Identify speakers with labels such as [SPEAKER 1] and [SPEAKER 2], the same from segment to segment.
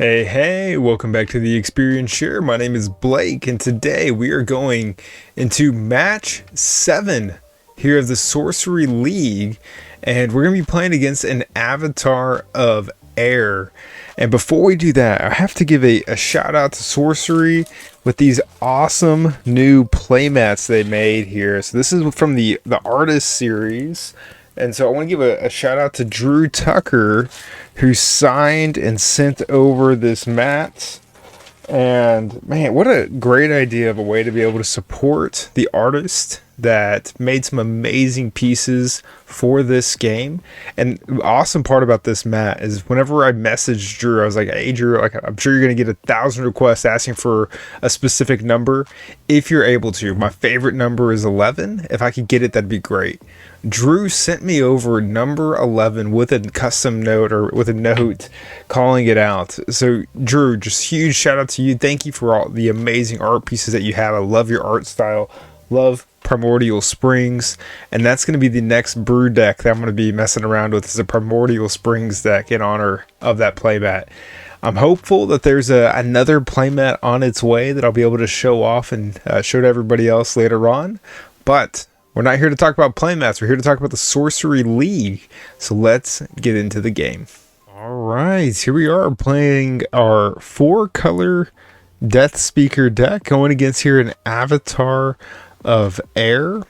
[SPEAKER 1] Hey, welcome back to the Experience Share. My name is Blake, and today we are going into match 7 here of the Sorcery League, and we're going to be playing against an avatar of air. And before we do that, I have to give a shout out to Sorcery with these awesome new playmats they made here. So this is from the artist series. And so I want to give a shout out to Drew Tucker, who signed and sent over this mat. And man, what a great idea of a way to be able to support the artist that made some amazing pieces for this game. And the awesome part about this mat is whenever I messaged Drew, I was like, hey Drew, I'm sure you're going to get 1,000 requests asking for a specific number. If you're able to, my favorite number is 11. If I could get it, that'd be great. Drew sent me over number 11 with a custom note, or with a note calling it out. So Drew, just huge shout out to you. Thank you for all the amazing art pieces that you have. I love your art style. Love Primordial Springs, and that's going to be the next brew deck that I'm going to be messing around with, is a Primordial Springs deck in honor of that playmat. I'm hopeful that there's another playmat on its way that I'll be able to show off and show to everybody else later on, but we're not here to talk about playmats. We're here to talk about the Sorcery League. So let's get into the game. All right, here we are playing our 4-color Death Speaker deck, going against here an avatar of air.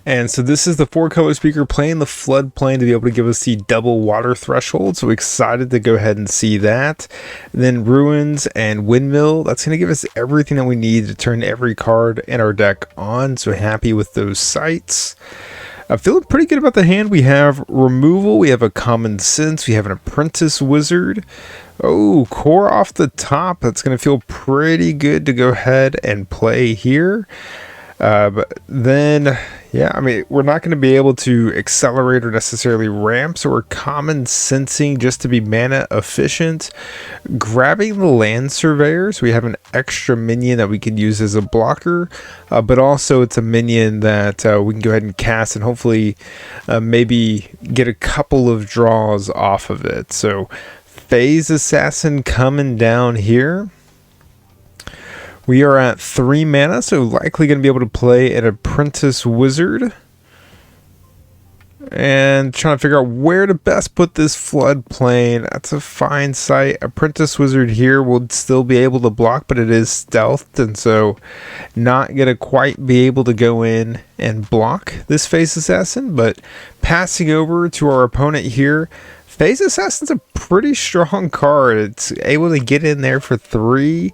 [SPEAKER 1] And so this is the 4-color speaker playing the floodplain to be able to give us the double water threshold. So excited to go ahead and see that. And then ruins and windmill. That's going to give us everything that we need to turn every card in our deck on. So happy with those sites. I'm feeling pretty good about the hand. We have removal. We have a common sense. We have an apprentice wizard. Oh, core off the top. That's going to feel pretty good to go ahead and play here. But then, yeah, I mean, we're not going to be able to accelerate or necessarily ramp, so we're common sensing just to be mana efficient. Grabbing the land surveyor, so we have an extra minion that we can use as a blocker, but also it's a minion that we can go ahead and cast and hopefully maybe get a couple of draws off of it. So Phase Assassin coming down here. We are at 3 mana, so likely going to be able to play an Apprentice Wizard. And trying to figure out where to best put this floodplain. That's a fine site. Apprentice Wizard here will still be able to block, but it is stealthed, and so not going to quite be able to go in and block this Phase Assassin. But passing over to our opponent here, Phase Assassin's a pretty strong card. It's able to get in there for 3.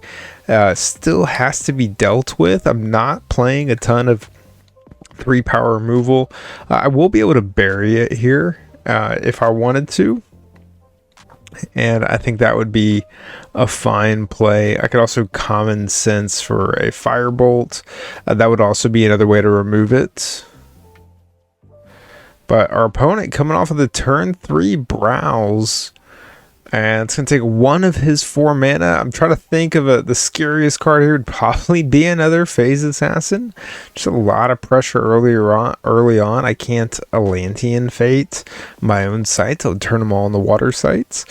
[SPEAKER 1] Still has to be dealt with. I'm not playing a ton of 3 power removal. I will be able to bury it here if I wanted to. And I think that would be a fine play. I could also common sense for a firebolt. That would also be another way to remove it. But our opponent coming off of the turn 3 browse, and it's going to take 1 of his 4 mana. I'm trying to think of the scariest card here would probably be another Phase Assassin. Just a lot of pressure early on. I can't Atlantean Fate my own sites. I'll turn them all into water sites.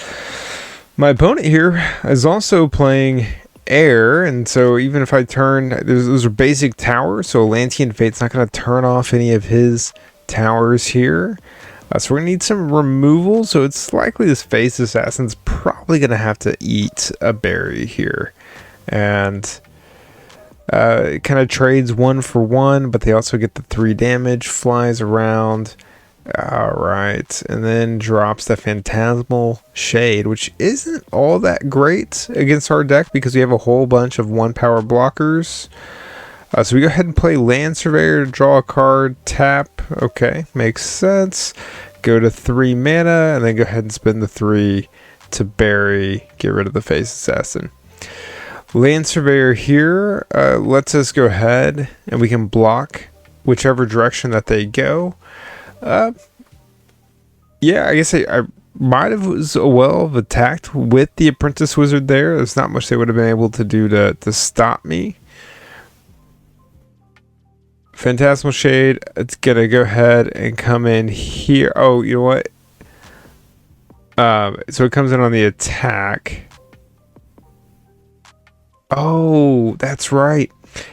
[SPEAKER 1] My opponent here is also playing air, and so even if I turn, those are basic towers, so Atlantean Fate's not going to turn off any of his towers here. So we're gonna need some removal, so it's likely this Phase Assassin's probably gonna have to eat a berry here, and it kind of trades 1 for 1, but they also get the 3 damage, flies around. All right, and then drops the Phantasmal Shade, which isn't all that great against our deck because we have a whole bunch of 1 power blockers. So we go ahead and play Land Surveyor to draw a card, tap. Okay, makes sense. Go to 3 mana, and then go ahead and spend the 3 to bury, get rid of the Phase Assassin. Land Surveyor here lets us go ahead, and we can block whichever direction that they go. Yeah, I guess I might have have attacked with the Apprentice Wizard there. There's not much they would have been able to do to stop me. Phantasmal Shade, it's gonna go ahead and come in here. Oh, you know what? So it comes in on the attack. Oh, that's right.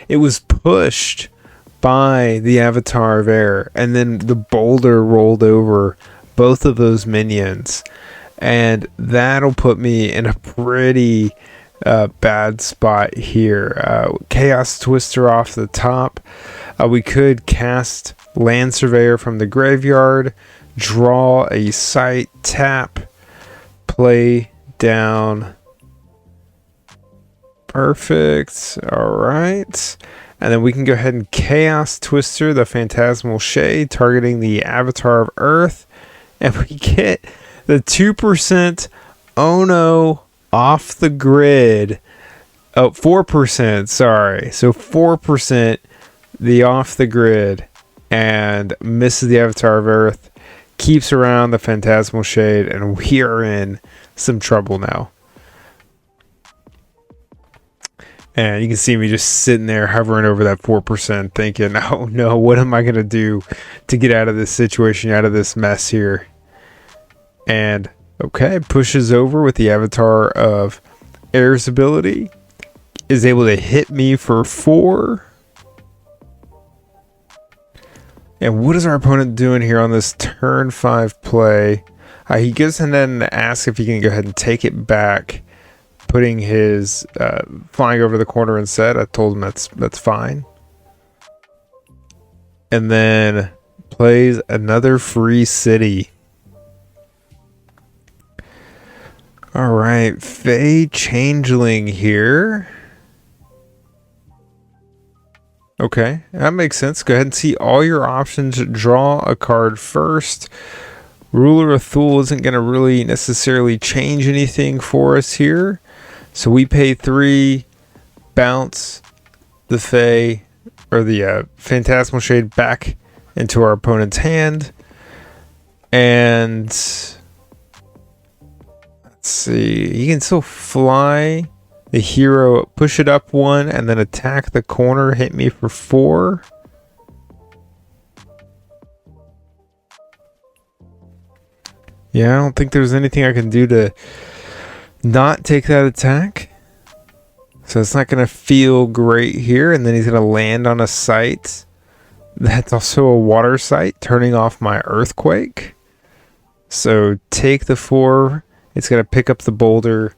[SPEAKER 1] It was pushed by the Avatar of Air, and then the boulder rolled over both of those minions. And that'll put me in a pretty bad spot here. Chaos Twister off the top. We could cast Land Surveyor from the graveyard, draw a site, tap, play down. Perfect. All right. And then we can go ahead and Chaos Twister the Phantasmal Shade, targeting the Avatar of Earth. And we get the 2% Ono off the grid. Oh, 4%. Sorry. So 4% the off the grid. And misses the Avatar of Earth. Keeps around the Phantasmal Shade. And we are in some trouble now. And you can see me just sitting there hovering over that 4% thinking, oh no, what am I going to do to get out of this situation, out of this mess here? And okay, pushes over with the Avatar of Air's ability. Is able to hit me for 4. And what is our opponent doing here on this turn 5 play? He goes ahead and asks if he can go ahead and take it back, putting his flying over the corner instead. I told him that's fine. And then plays another free city. All right, Fey Changeling here. Okay, that makes sense. Go ahead and see all your options. Draw a card first. Ruler of Thule isn't going to really necessarily change anything for us here. So we pay 3, bounce the Fey, or the Phantasmal Shade back into our opponent's hand. And let's see, he can still fly the hero, push it up 1, and then attack the corner, hit me for 4. Yeah, I don't think there's anything I can do to not take that attack. So it's not going to feel great here. And then he's going to land on a site that's also a water site, turning off my earthquake. So take the 4. It's going to pick up the boulder.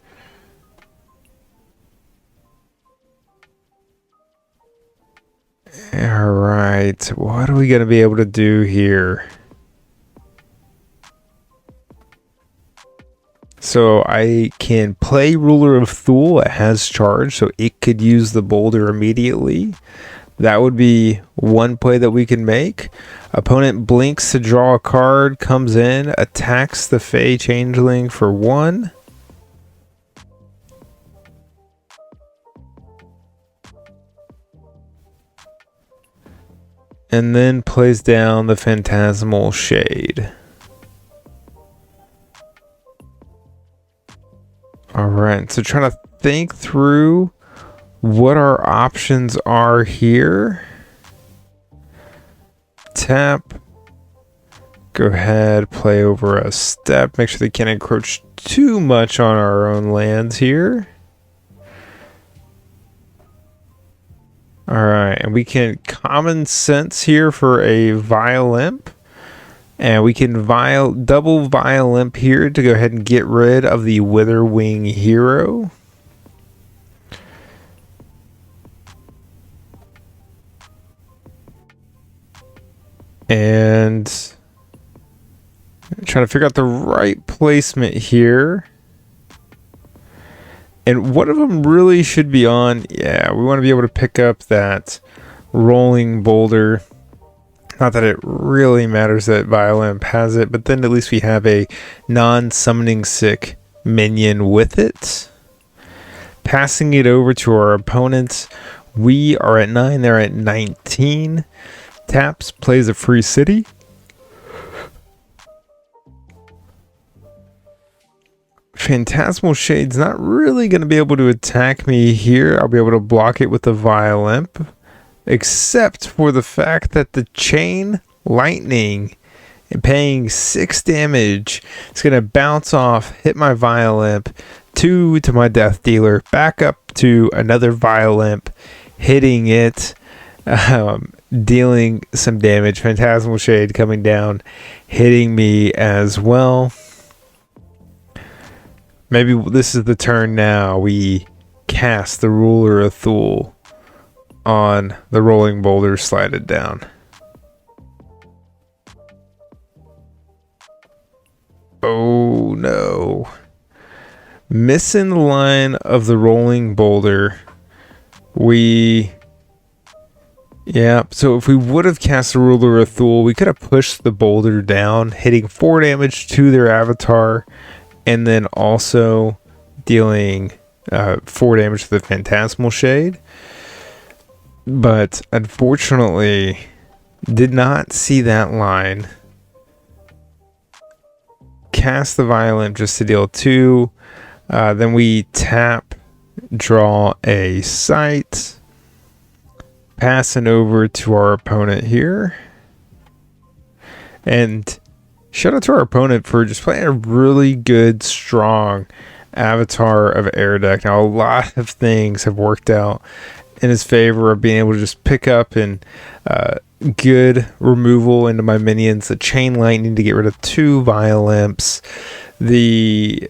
[SPEAKER 1] All right. What are we going to be able to do here? So I can play Ruler of Thule. It has charge, so it could use the boulder immediately. That would be one play that we can make. Opponent blinks to draw a card, comes in, attacks the Fey Changeling for 1. And then plays down the Phantasmal Shade. All right, so trying to think through what our options are here. Tap. Go ahead, play over a step. Make sure they can't encroach too much on our own lands here. All right, and we can Common Sense here for a Violent. And we can double Violent here to go ahead and get rid of the Witherwing hero. And I'm trying to figure out the right placement here. And one of them really should be on. Yeah, we want to be able to pick up that rolling boulder. Not that it really matters that Violent has it, but then at least we have a non-summoning sick minion with it. Passing it over to our opponents. We are at 9, they're at 19. Taps, plays a free city. Phantasmal Shade's not really going to be able to attack me here. I'll be able to block it with the Violent. Except for the fact that the Chain Lightning and paying 6 damage, it's going to bounce off, hit my Violent, 2 to my death dealer, back up to another Violimp, hitting it, dealing some damage. Phantasmal Shade coming down, hitting me as well. Maybe this is the turn now. We cast the Ruler of Thule on the Rolling Boulder, slide it down. Oh no. Missing the line of the Rolling Boulder. So if we would have cast the Ruler of Thule, we could have pushed the boulder down, hitting 4 damage to their avatar, and then also dealing 4 damage to the Phantasmal Shade. But unfortunately, did not see that line. Cast the Violimp just to deal 2. Then we tap, draw a sight, passing over to our opponent here. And shout out to our opponent for just playing a really good, strong avatar of air deck. Now, a lot of things have worked out in his favor of being able to just pick up and good removal into my minions. The Chain Lightning to get rid of 2 Violimps. The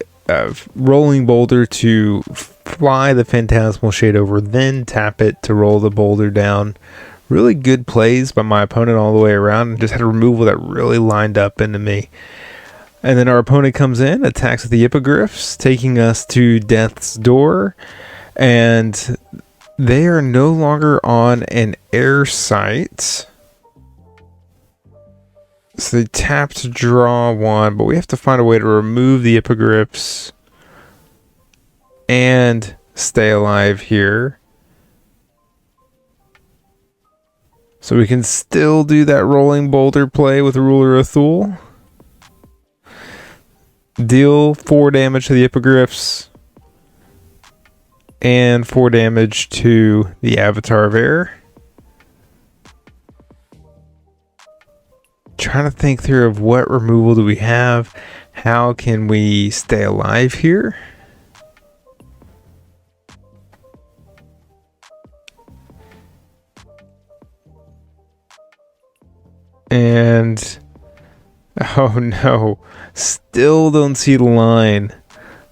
[SPEAKER 1] Rolling Boulder to fly the Phantasmal Shade over, then tap it to roll the boulder down. Really good plays by my opponent all the way around, and just had a removal that really lined up into me. And then our opponent comes in, attacks with the Hippogriffs, taking us to Death's Door, and they are no longer on an air site. So they tap to draw 1, but we have to find a way to remove the Hippogriffs and stay alive here. So we can still do that Rolling Boulder play with Ruler of Thule. Deal 4 damage to the Hippogriffs and 4 damage to the Avatar of Air. Trying to think through of what removal do we have. How can we stay alive here? And oh no, still don't see the line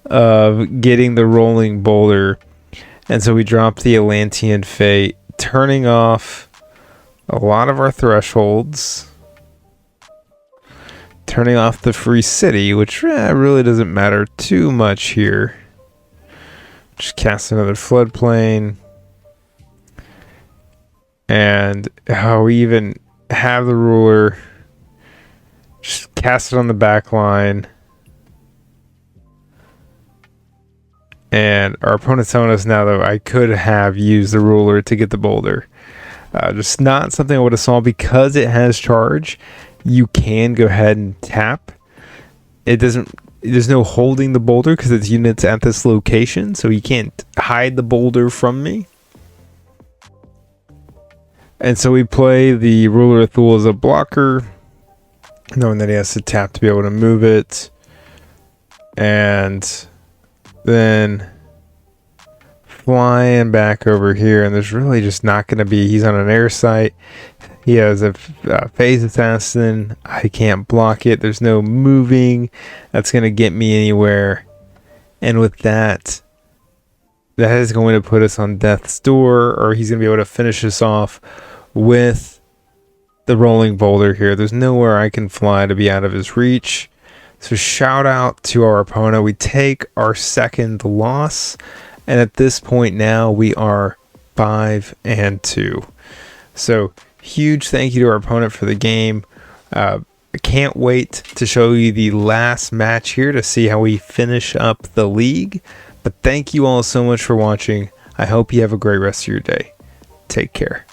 [SPEAKER 1] of getting the Rolling Boulder. And so we drop the Atlantean Fate, turning off a lot of our thresholds. Turning off the Free City, which really doesn't matter too much here. Just cast another Floodplain. And we even have the Ruler. Just cast it on the back line. And our opponent's telling us now that I could have used the Ruler to get the boulder. Just not something I would have saw because it has charge. You can go ahead and tap. There's no holding the boulder because it's units at this location, so you can't hide the boulder from me. And so we play the Ruler of Thule as a blocker, knowing that he has to tap to be able to move it. And then flying back over here, and there's really just not going to be, he's on an air site. He has a phase assassin. I can't block it. There's no moving that's going to get me anywhere. And with that, that is going to put us on death's door, or he's going to be able to finish us off with the Rolling Boulder here. There's nowhere I can fly to be out of his reach. So shout out to our opponent. We take our second loss. And at this point now, we are 5-2. So huge thank you to our opponent for the game. I can't wait to show you the last match here to see how we finish up the league. But thank you all so much for watching. I hope you have a great rest of your day. Take care.